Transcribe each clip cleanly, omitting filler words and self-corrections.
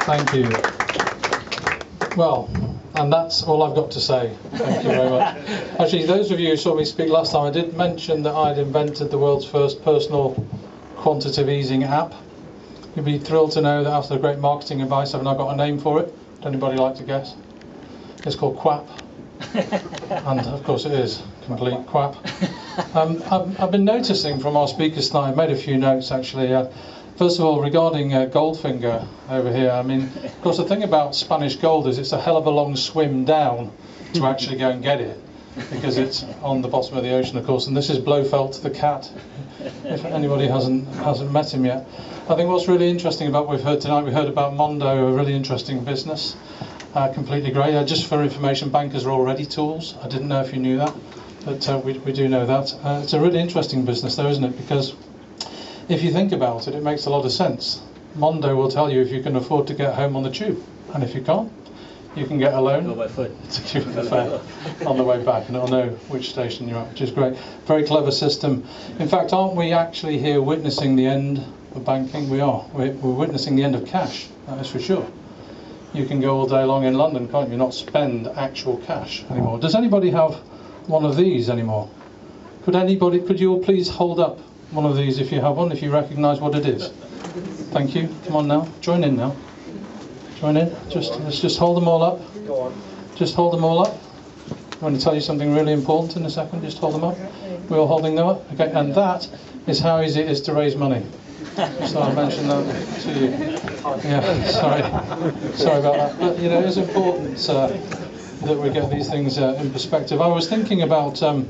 Thank you. Well, and that's all I've got to say. Thank you very much. Actually, those of you who saw me speak last time, I did mention that I'd invented the world's first personal quantitative easing app. You'd be thrilled to know that after the great marketing advice, I've now got a name for it. Would anybody like to guess? It's called Quap. And of course it is complete quap. I've been noticing from our speakers tonight, I've made a few notes actually. First of all, regarding Goldfinger over here, I mean, of course the thing about Spanish gold is it's a hell of a long swim down to actually go and get it, because it's on the bottom of the ocean, of course. And this is Blofeld the cat, if anybody hasn't met him yet. I think what's really interesting about what we've heard tonight, we heard about Mondo, a really interesting business. Completely great. Just for information, bankers are already tools. I didn't know if you knew that, but we do know that. It's a really interesting business though, isn't it? Because if you think about it, it makes a lot of sense. Mondo will tell you if you can afford to get home on the tube, and if you can't, you can get a loan Go by foot to the fare on the way back, and it'll know which station you're at, which is great. Very clever system. In fact, aren't we actually here witnessing the end of banking? We are. We're witnessing the end of cash, that is for sure. You can go all day long in London, can't you, not spend actual cash anymore. Does anybody have one of these anymore? Could you all please hold up one of these if you have one, if you recognise what it is? Thank you. Come on now. Join in now. Join in. Let's just hold them all up. Go on. Just hold them all up. I want to tell you something really important in a second. Just hold them up. We're all holding them up. Okay. And that is how easy it is to raise money. So I mentioned that to you. Yeah. Sorry about that. But you know, it's important that we get these things in perspective. I was thinking about buying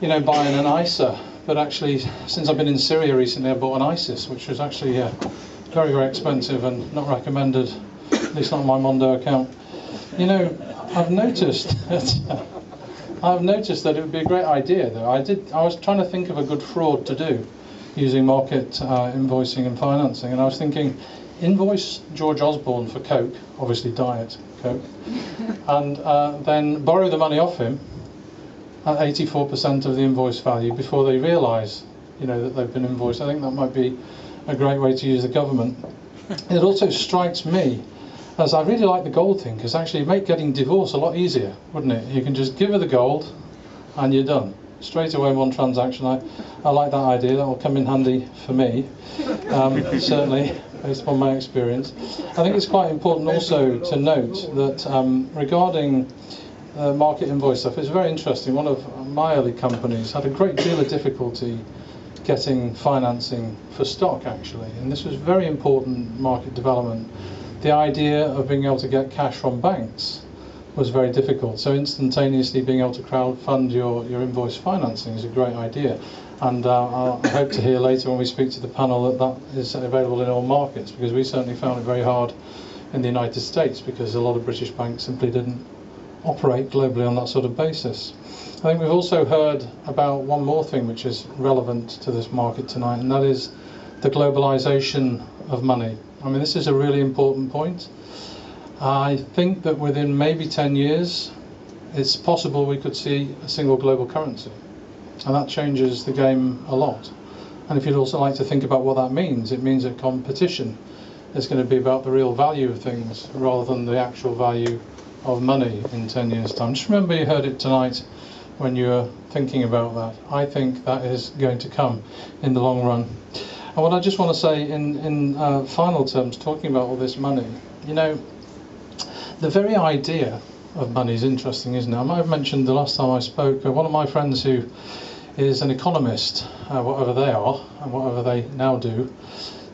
an ISA. But actually, since I've been in Syria recently, I bought an ISIS, which was actually very, very expensive and not recommended, at least not on my Mondo account. You know, I've noticed that it would be a great idea, though. I was trying to think of a good fraud to do using market invoicing and financing, and I was thinking, invoice George Osborne for Coke, obviously Diet Coke, and then borrow the money off him at 84% of the invoice value before they realise, that they've been invoiced. I think that might be a great way to use the government. It also strikes me as I really like the gold thing, because actually it'd make getting divorced a lot easier, wouldn't it? You can just give her the gold and you're done. Straight away in one transaction. I like that idea. That will come in handy for me, certainly, based upon my experience. I think it's quite important also to note that regarding market invoice stuff, it's very interesting. One of my early companies had a great deal of difficulty getting financing for stock, actually, and this was very important market development. The idea of being able to get cash from banks was very difficult, so instantaneously being able to crowdfund your invoice financing is a great idea, and I hope to hear later when we speak to the panel that is available in all markets, because we certainly found it very hard in the United States because a lot of British banks simply didn't operate globally on that sort of basis. I think we've also heard about one more thing which is relevant to this market tonight, and that is the globalization of money. I mean, this is a really important point. I think that within maybe 10 years, it's possible we could see a single global currency, and that changes the game a lot. And if you'd also like to think about what that means, it means that competition is going to be about the real value of things rather than the actual value of money in 10 years' time. Just remember you heard it tonight when you were thinking about that. I think that is going to come in the long run. And what I just want to say in final terms, talking about all this money, the very idea of money is interesting, isn't it? I might have mentioned the last time I spoke, one of my friends who is an economist, whatever they are and whatever they now do,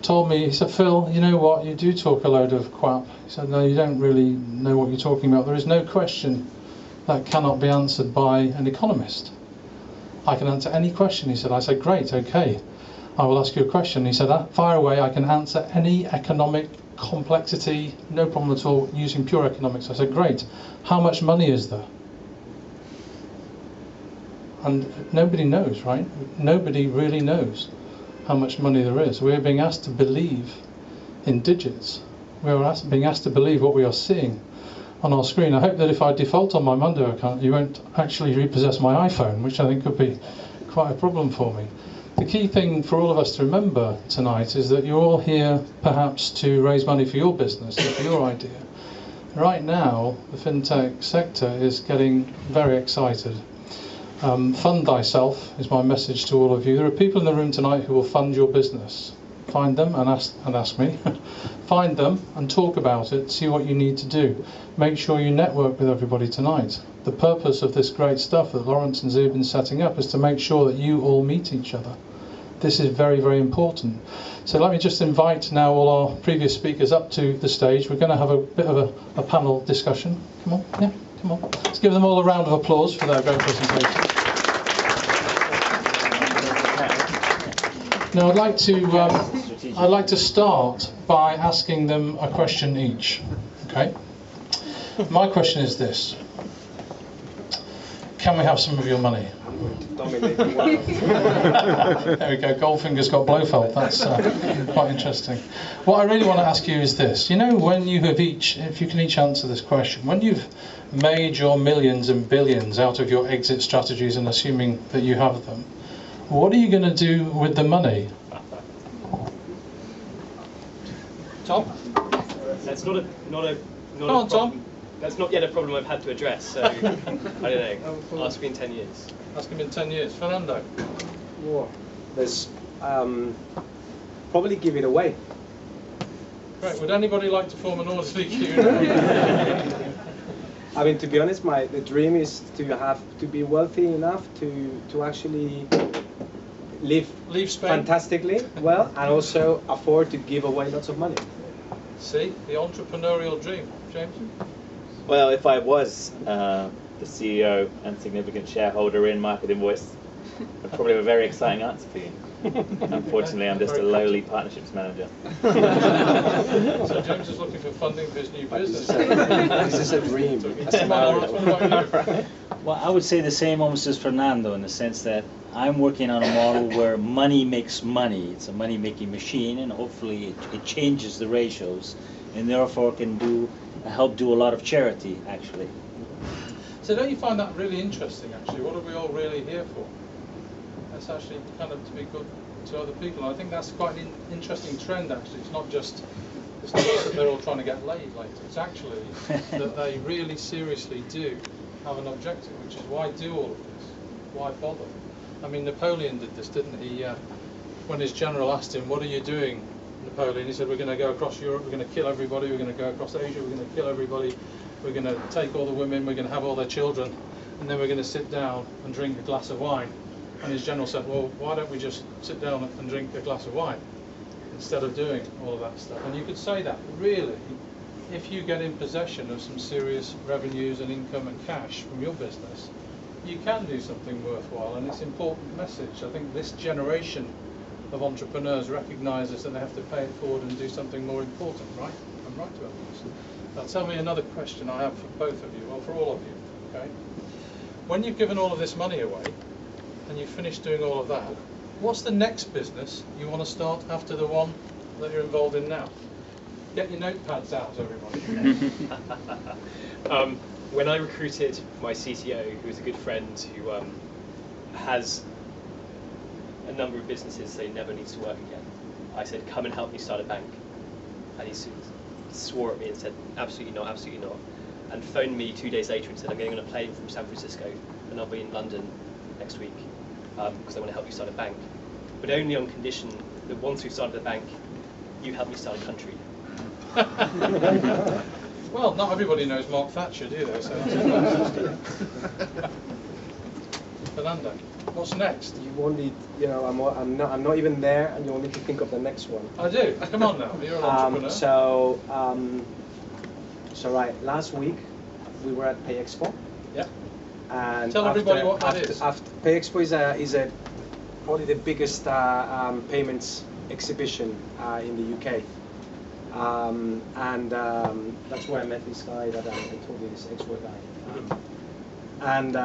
told me, he said, Phil, you know what, you do talk a load of quap. He said, no, you don't really know what you're talking about. There is no question that cannot be answered by an economist. I can answer any question, he said. I said, great, okay, I will ask you a question. He said, fire away, I can answer any economic complexity, no problem at all, using pure economics. I said, great, how much money is there? And nobody knows, right? Nobody really knows how much money there is. We're being asked to believe in digits. We're being asked to believe what we are seeing on our screen. I hope that if I default on my Mondo account, you won't actually repossess my iPhone, which I think could be quite a problem for me. The key thing for all of us to remember tonight is that you're all here perhaps to raise money for your business and for your idea. Right now, the fintech sector is getting very excited. Fund thyself is my message to all of you. There are people in the room tonight who will fund your business. Find them and ask me. Find them and talk about it, see what you need to do. Make sure you network with everybody tonight. The purpose of this great stuff that Lawrence and Z have been setting up is to make sure that you all meet each other. This is very, very important. So let me just invite now all our previous speakers up to the stage. We're going to have a bit of a panel discussion. Come on, yeah, come on. Let's give them all a round of applause for their great presentation. Now I'd like to start by asking them a question each. Okay. My question is this: can we have some of your money? There we go. Goldfinger's got Blofeld. That's quite interesting. What I really want to ask you is this: you know, when you have each, if you can each answer this question, when you've made your millions and billions out of your exit strategies, and assuming that you have them, what are you going to do with the money? Tom? That's not a Come on, Tom. That's not yet a problem I've had to address, so I don't know. Ask me in 10 years. Ask him in 10 years. Fernando? Well, there's probably give it away. Great. Would anybody like to form an orderly queue? I mean, to be honest, the dream is to be wealthy enough to actually live Spain fantastically well, and also afford to give away lots of money. See, the entrepreneurial dream. James? Well, if I was the CEO and significant shareholder in Market Invoice, I'd probably have a very exciting answer for you. Unfortunately, I'm just a lowly partnerships manager. So James is looking for funding for his new business. This is a dream. Well, I would say the same almost as Fernando, in the sense that I'm working on a model where money makes money. It's a money-making machine, and hopefully it changes the ratios, and therefore can help do a lot of charity, actually. So don't you find that really interesting, actually? What are we all really here for? That's actually kind of to be good to other people. And I think that's quite an interesting trend, actually. It's not just that they're all trying to get laid later. It's actually that they really seriously do have an objective, which is why do all of this? Why bother? I mean, Napoleon did this, didn't he? When his general asked him, "What are you doing, Napoleon?" He said, "We're going to go across Europe, we're going to kill everybody, we're going to go across Asia, we're going to kill everybody, we're going to take all the women, we're going to have all their children, and then we're going to sit down and drink a glass of wine." And his general said, "Well, why don't we just sit down and drink a glass of wine instead of doing all of that stuff?" And you could say that, really, if you get in possession of some serious revenues and income and cash from your business, you can do something worthwhile, and it's an important message. I think this generation of entrepreneurs recognises that they have to pay it forward and do something more important, right? I'm right to have this. Now tell me another question I have for both of you, well, for all of you, okay? When you've given all of this money away, and you've finished doing all of that, what's the next business you want to start after the one that you're involved in now? Get your notepads out, everybody. When I recruited my CTO, who is a good friend who has a number of businesses, so he never needs to work again, I said, "Come and help me start a bank." And he swore at me and said, "Absolutely not, absolutely not." And phoned me 2 days later and said, "I'm getting on a plane from San Francisco and I'll be in London next week because I want to help you start a bank. But only on condition that once we've started the bank, you help me start a country." Well, not everybody knows Mark Thatcher, do they? So Fernando, what's next? You won't need, I'm not even there, and you want me to think of the next one. I do. Come on now, you're an entrepreneur. So right, last week we were at Pay Expo. Yeah. And tell everybody what that is. Pay Expo is probably the biggest payments exhibition in the UK. That's where I met this guy that I told you, this export guy. And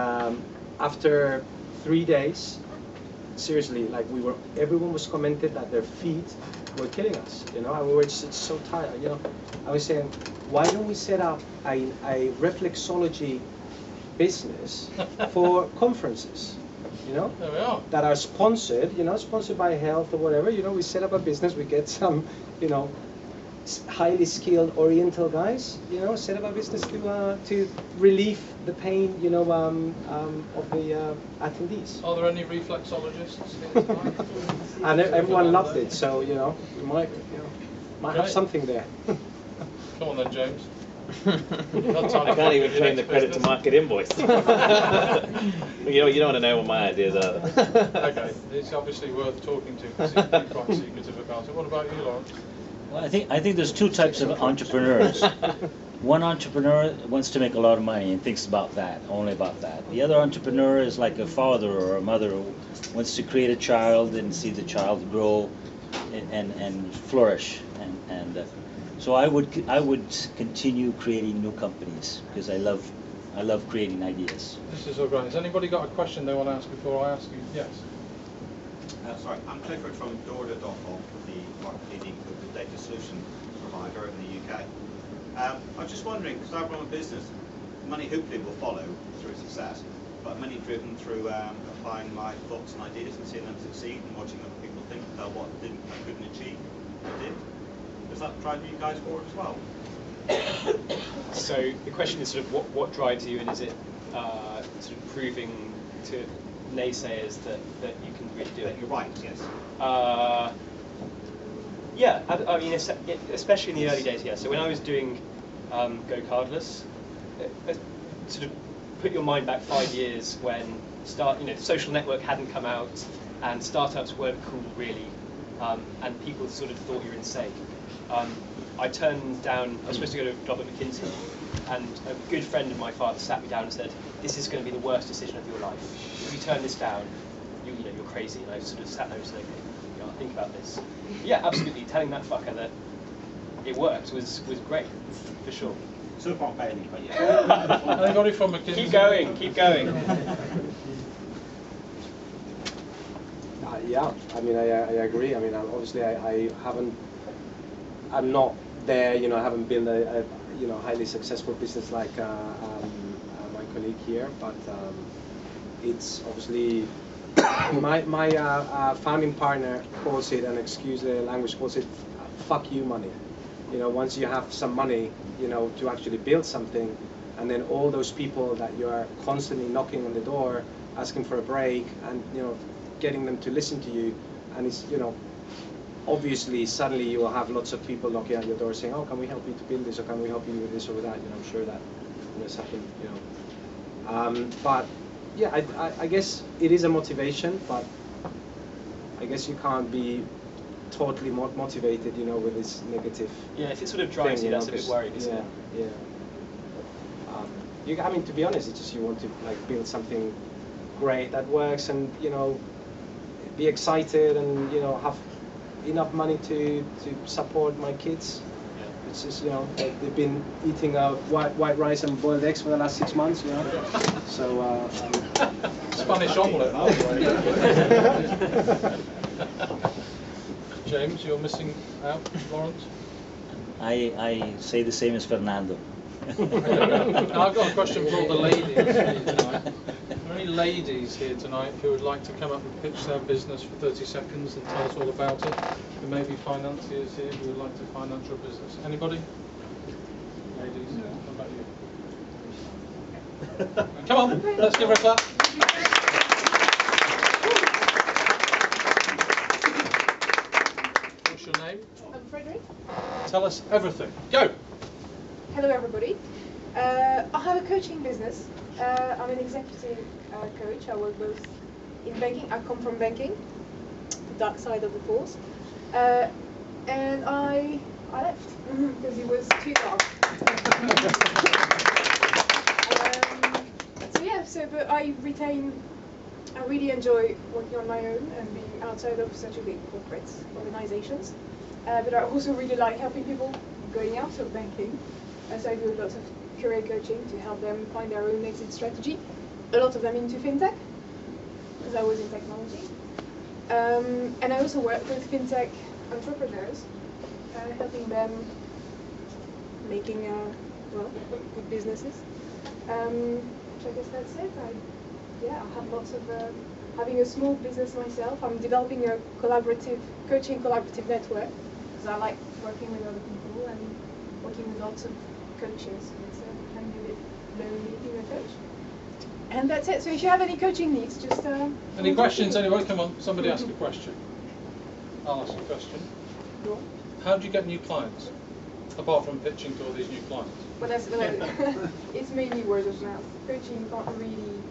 after 3 days, seriously, like everyone was commented that their feet were killing us, and we were just so tired, I was saying, why don't we set up a reflexology business for conferences? you know, There we are. that are sponsored, you know, sponsored by health or whatever. You know, we set up a business, we get some, you know, highly skilled Oriental guys, you know, set up a business to relieve the pain, you know, of the attendees. Are there any reflexologists here tonight? And everyone loved it, so you know, we might have Great. something there. Come on then, James. I can't even claim the credit to Market Invoice. You don't want to know what my ideas are. Okay, it's obviously worth talking to because you've been quite secretive about it. What about you, Lawrence? Well, I think there's two types of entrepreneurs. One entrepreneur wants to make a lot of money and thinks about that, only about that. The other entrepreneur is like a father or a mother who wants to create a child and see the child grow and flourish. So I would continue creating new companies because I love creating ideas. This is all great. Has anybody got a question they want to ask before I ask you? Yes. Sorry, I'm Clifford from Dorda.com, the market-leading open data solution provider in the UK. I was just wondering, because I run a business, money hopefully will follow through success, but money driven through applying my thoughts and ideas and seeing them succeed and watching other people think about what I couldn't achieve, I did. Does that drive you guys forward as well? So the question is sort of what drives you, and is it sort of proving to naysayers that you can really do it? You're right, yes. Yeah, I mean, especially in the early days, yeah. So when I was doing Go Cardless, sort of put your mind back 5 years when the social network hadn't come out and startups weren't cool really, and people sort of thought you were insane. I turned down, I was supposed to go to a job at McKinsey, and a good friend of my father sat me down and said, "This is going to be the worst decision of your life. If you turn this down, you're crazy." And I sort of sat there and said, I'll think about this. Yeah, absolutely. Telling that fucker that it worked was great, for sure. So far failing, but yeah. Anybody from McKinsey? Keep going. Yeah, I mean, I agree. I mean, obviously, I'm not there. You know, I haven't built a highly successful business like my colleague here, but it's obviously my founding partner calls it, and excuse the language, calls it "fuck you money." You know, once you have some money, you know, to actually build something, and then all those people that you are constantly knocking on the door, asking for a break, and getting them to listen to you, and it's obviously suddenly you will have lots of people knocking at your door saying, "Oh, can we help you to build this, or can we help you with this or with that?" I'm sure that has happened. But yeah, I guess it is a motivation, but I guess you can't be totally motivated, with this negative. Yeah, if it sort of drives you, that's a bit worrying, isn't it? Yeah. I mean, to be honest, it's just you want to build something great that works, and be excited, and have enough money to support my kids. Yeah. It's just they've been eating white rice and boiled eggs for the last 6 months. So Spanish omelette. James, you're missing out, Lawrence? I say the same as Fernando. I've got a question for all the ladies here tonight. Are there any ladies here tonight who would like to come up and pitch their business for 30 seconds and tell us all about it? There may be financiers here who would like to finance your business. Anybody? Ladies, what about you? Come on, let's give her a clap. What's your name? I'm Frederick. Tell us everything. Go! Hello everybody. I have a coaching business. I'm an executive coach. I work both in banking. I come from banking, the dark side of the force. And I left because it was too dark. But I really enjoy working on my own and being outside of such a big corporate organizations. But I also really like helping people going out of banking. So I do a lot of career coaching to help them find their own exit strategy. A lot of them into fintech, because I was in technology. And I also work with fintech entrepreneurs, helping them making good businesses. So I guess that's it. I have lots of having a small business myself, I'm developing a coaching collaborative network because I like working with other people and working with lots of coaches. It's can be a bit lonely being a coach. And that's it. So if you have any coaching needs, just Any questions? Anybody? Come on, somebody ask a question. I'll ask a question. Go. How do you get new clients? Apart from pitching to all these new clients. But that's it's mainly word of mouth. Coaching can't really.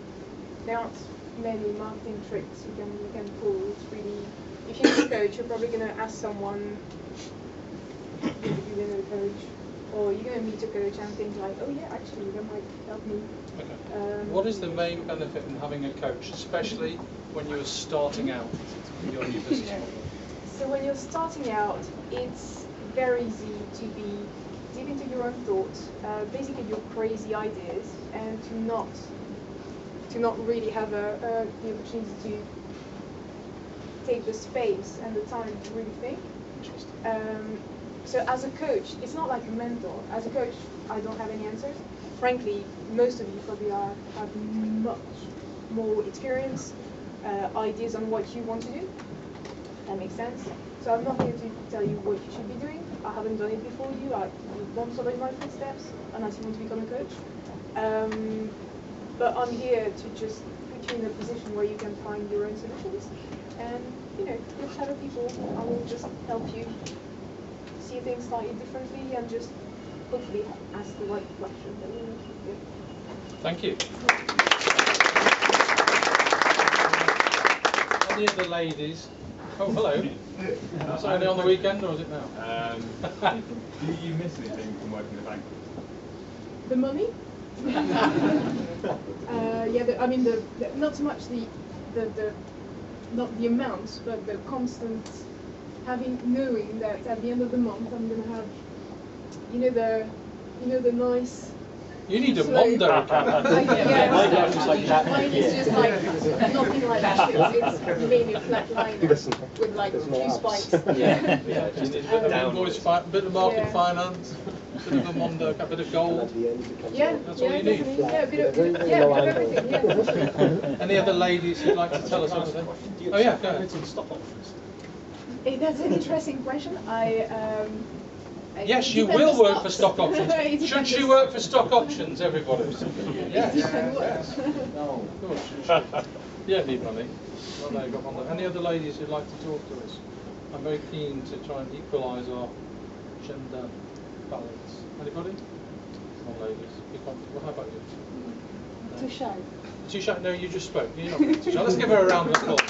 There aren't many marketing tricks you can pull. It's really, if you're a coach, you're probably gonna ask someone you're gonna coach, or you're gonna meet a coach and think like, oh yeah, actually that might help me. Okay. What is the main benefit in having a coach, especially when you're starting out with your new business model? So when you're starting out, it's very easy to be deep into your own thoughts, basically your crazy ideas, and to not really have the opportunity to take the space and the time to really think. Interesting. So as a coach, it's not like a mentor. As a coach, I don't have any answers. Frankly, most of you probably have much more experience, ideas on what you want to do. That makes sense. So I'm not here to tell you what you should be doing. I haven't done it before you. You won't follow my footsteps unless you want to become a coach. But I'm here to just put you in a position where you can find your own solutions. And, with other people, I will just help you see things slightly differently and just hopefully ask the right question that will make you good. Thank you. Any of the ladies? Oh, hello. Was it only on the weekend or is it now? Do you miss anything from working in the bank? The money? Not so much not the amounts, but the constant knowing that at the end of the month I'm gonna have, the nice. You need a Mondo account. Mine is just like nothing like that. It's mainly flat line with like a few spikes. Just a bit of invoice, bit of market finance, bit of a Mondo, a bit of gold. That's all you need. Yeah, a bit of everything. Yeah. Any other ladies who'd like to tell us anything? Oh yeah, go ahead. That's an interesting question. Yes, you will work for stock options. Should she work for stock options, everybody? Yes. No. Of course, she should. You don't need money. Well, no, you've got Mondo. Any other ladies who'd like to talk to us? I'm very keen to try and equalise our gender balance. Anybody? Come on, ladies. Be comfortable. How about you? Too shy. Too shy? No, you just spoke. You're not too shy. Let's give her a round of applause.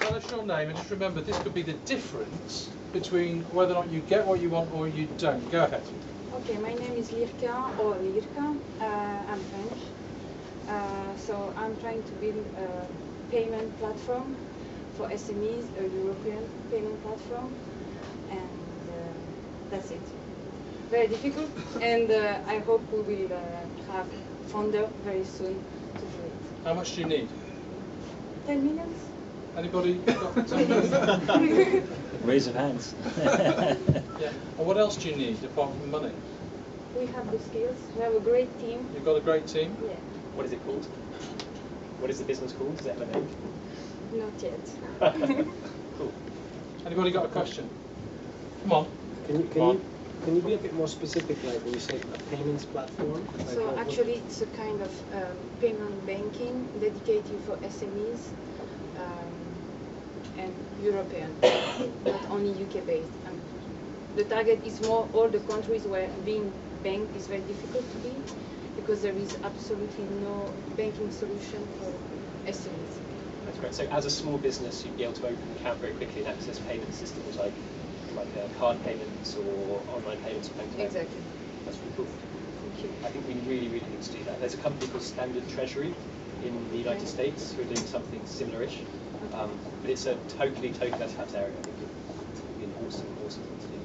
Tell us your name and just remember this could be the difference between whether or not you get what you want or you don't. Go ahead. Okay, my name is Lirka or Lirka. I'm French. So I'm trying to build a payment platform for SMEs, a European payment platform, and that's it. Very difficult, and I hope we will have founder very soon to do it. How much do you need? 10 millions? Anybody got 10 million? Raise of hands. Yeah. And what else do you need apart from money? We have the skills. We have a great team. You've got a great team? Yeah. What is it called? What is the business called? Does it have a name? Not yet. Cool. Anybody got a question? Come on. Can you be a bit more specific, like when you say a payments platform? So actually it's a kind of payment banking dedicated for SMEs and European, not only UK based. The target is more all the countries where being banked is very difficult to be because there is absolutely no banking solution for SMEs. That's great. So as a small business, you'd be able to open an account very quickly and access payment systems like card payments or online payments. Exactly. That's really cool. Thank you. I think we really, really need to do that. There's a company called Standard Treasury in the United States who are doing something similar-ish, but it's a totally untapped area. I think it would be an awesome thing to do.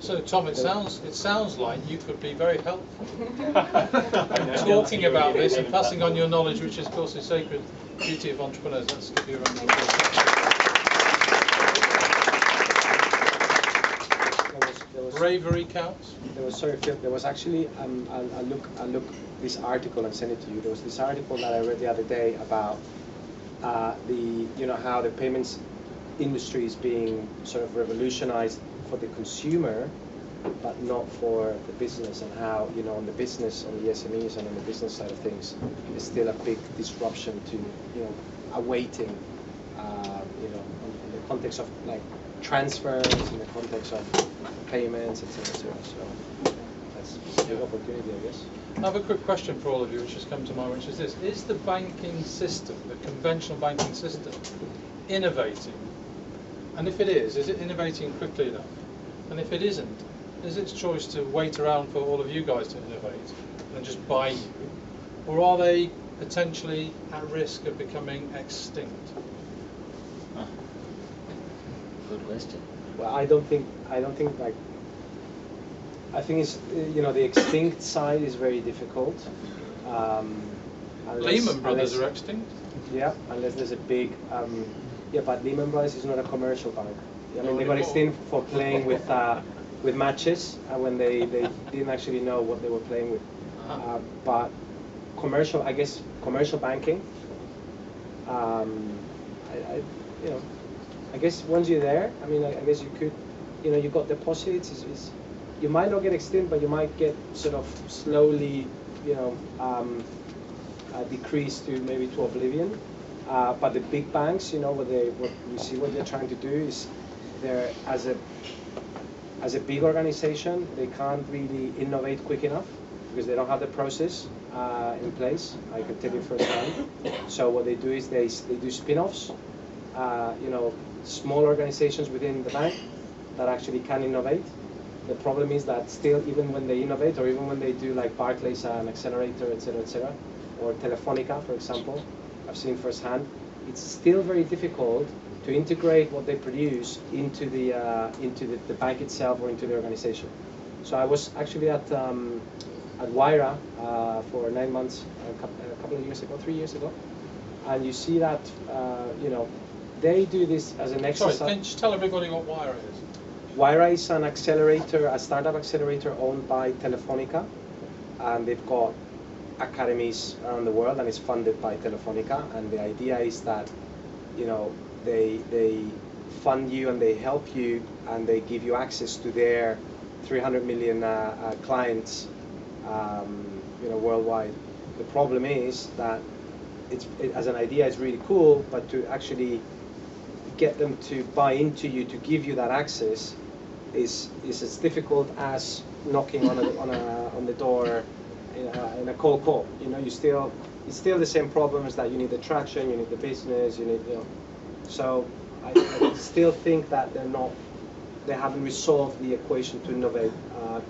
So Tom, it sounds like you could be very helpful talking about this and passing on your knowledge, which of course is sacred duty of entrepreneurs. Let's give you a round of applause. Bravery counts. There was actually I look this article and send it to you. There was this article that I read the other day about how the payments industry is being sort of revolutionized for the consumer, but not for the business, and how on the business, on the SMEs and on the business side of things, there's still a big disruption to awaiting, in the context of like transfers, in the context of payments, etc. So that's a big opportunity, I guess. I have a quick question for all of you, which has come to mind, which is this: is the banking system, the conventional banking system, innovating? And if it is it innovating quickly enough? And if it isn't, is its choice to wait around for all of you guys to innovate and just buy you, or are they potentially at risk of becoming extinct? Good question. Well, I don't think like. I think it's the extinct side is very difficult. Lehman Brothers are extinct. Yeah, unless there's a big. But Lehman Brothers is not a commercial bank. I mean, they got extinct for playing with matches when they didn't actually know what they were playing with. But commercial banking. I guess once you're there, I mean, I guess you could, you got deposits. You might not get extinct, but you might get sort of slowly, decreased to maybe to oblivion. But the big banks, what they're trying to do is, they're as a big organization, they can't really innovate quick enough because they don't have the process in place. I can tell you firsthand. So what they do is they do spin-offs. Small organizations within the bank that actually can innovate. The problem is that still, even when they innovate, or even when they do like Barclays an accelerator, etc., or Telefonica, for example, I've seen firsthand, it's still very difficult to integrate what they produce into the bank itself or into the organization. So I was actually at Wyra for 9 months, a couple of years ago, 3 years ago, and you see that they do this as an exercise. Sorry, can you just tell everybody what Wyra is? Wyra is an accelerator, a startup accelerator owned by Telefonica, and they've got academies around the world, and it's funded by Telefonica. And the idea is that, they fund you and they help you and they give you access to their 300 million clients, worldwide. The problem is that as an idea, it's really cool, but to actually get them to buy into you, to give you that access, is as difficult as knocking on the door in a cold call. It's still the same problems that you need the traction, you need the business, you need So I still think that they haven't resolved the equation to innovate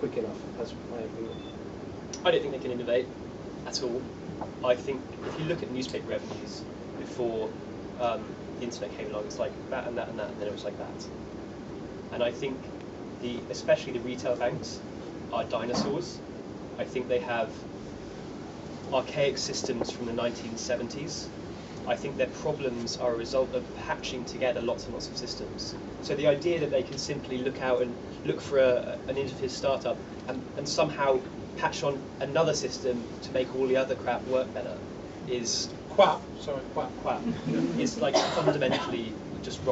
quick enough. That's my opinion. I don't think they can innovate at all. I think if you look at newspaper revenues before the internet came along, it's like that and that and that, and then it was like that. And I think especially the retail banks are dinosaurs. I think they have archaic systems from the 1970s. I think their problems are a result of patching together lots and lots of systems. So the idea that they can simply look out and look for an innovative startup and somehow patch on another system to make all the other crap work better is Quap. is like fundamentally just wrong.